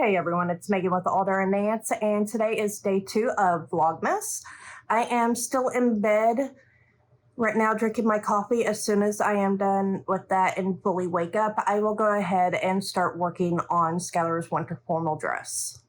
Hey everyone, it's Megan with Alder Nance, and today is day 2 of Vlogmas. I am still in bed right now drinking my coffee. As soon as I am done with that and fully wake up, I will go ahead and start working on Skyler's winter formal dress.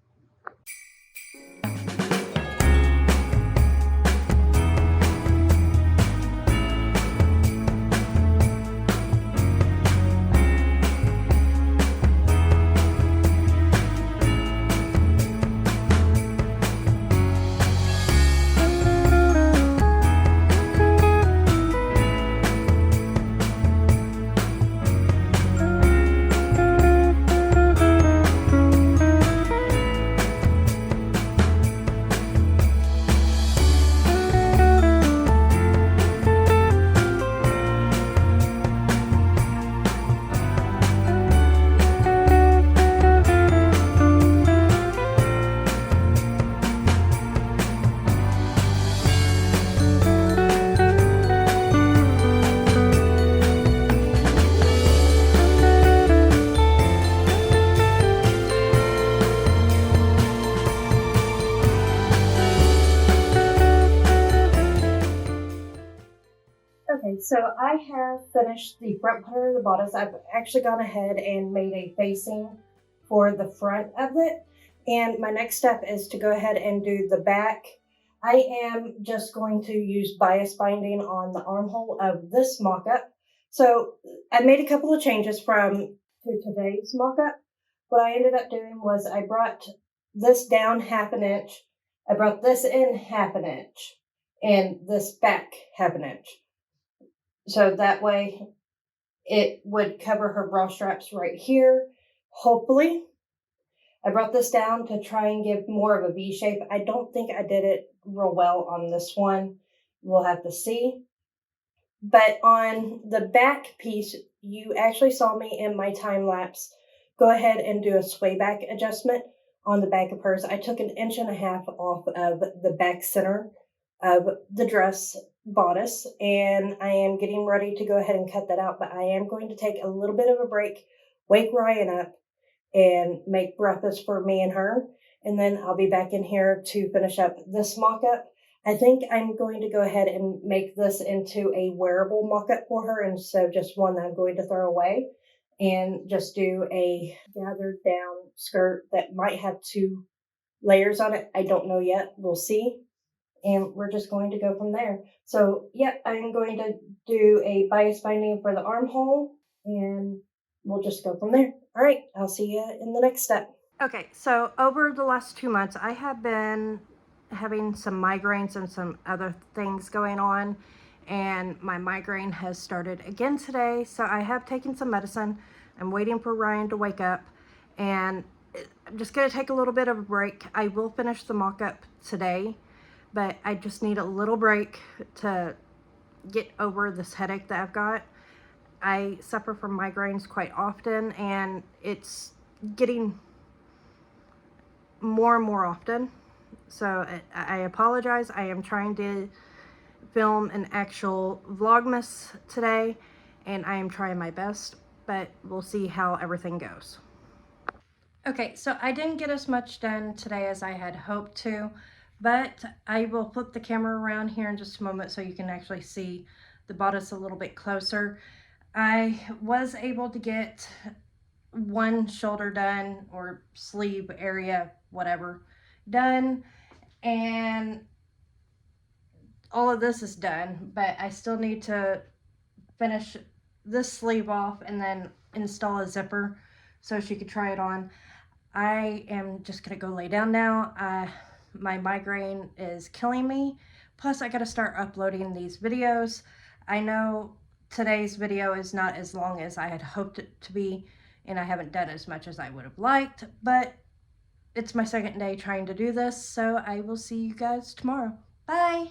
Okay, so I have finished the front part of the bodice. I've actually gone ahead and made a facing for the front of it. And my next step is to go ahead and do the back. I am just going to use bias binding on the armhole of this mock-up. So I made a couple of changes from to today's mock-up. What I ended up doing was I brought this down 1/2 inch. I brought this in 1/2 inch and this back 1/2 inch. So that way it would cover her bra straps right here, hopefully. I brought this down to try and give more of a V shape. I don't think I did it real well on this one. We'll have to see. But on the back piece, you actually saw me in my time lapse go ahead and do a sway back adjustment on the back of hers. I took 1.5 inches off of the back center of the dress bodice, and I am getting ready to go ahead and cut that out, but I am going to take a little bit of a break, wake Ryan up, and make breakfast for me and her, and then I'll be back in here to finish up this mock-up. I think I'm going to go ahead and make this into a wearable mock-up for her instead of just one that I'm going to throw away, and just do a gathered down skirt that might have 2 layers on it. I don't know yet. We'll see. And we're just going to go from there. So, yep, I'm going to do a bias binding for the armhole, and we'll just go from there. All right, I'll see you in the next step. Okay, so over the last 2 months, I have been having some migraines and some other things going on, and my migraine has started again today. So I have taken some medicine. I'm waiting for Ryan to wake up, and I'm just going to take a little bit of a break. I will finish the mock-up today, but I just need a little break to get over this headache that I've got. I suffer from migraines quite often, and it's getting more and more often. So I apologize. I am trying to film an actual Vlogmas today, and I am trying my best, but we'll see how everything goes. Okay, so I didn't get as much done today as I had hoped to, but I will flip the camera around here in just a moment so you can actually see the bodice a little bit closer. I was able to get one shoulder done, or sleeve area, whatever, done, and all of this is done, but I still need to finish this sleeve off and then install a zipper so she could try it on. I am just gonna go lay down now. My migraine is killing me. Plus I gotta start uploading these videos. I know today's video is not as long as I had hoped it to be, and I haven't done as much as I would have liked, but it's my second day trying to do this, so I will see you guys tomorrow. Bye!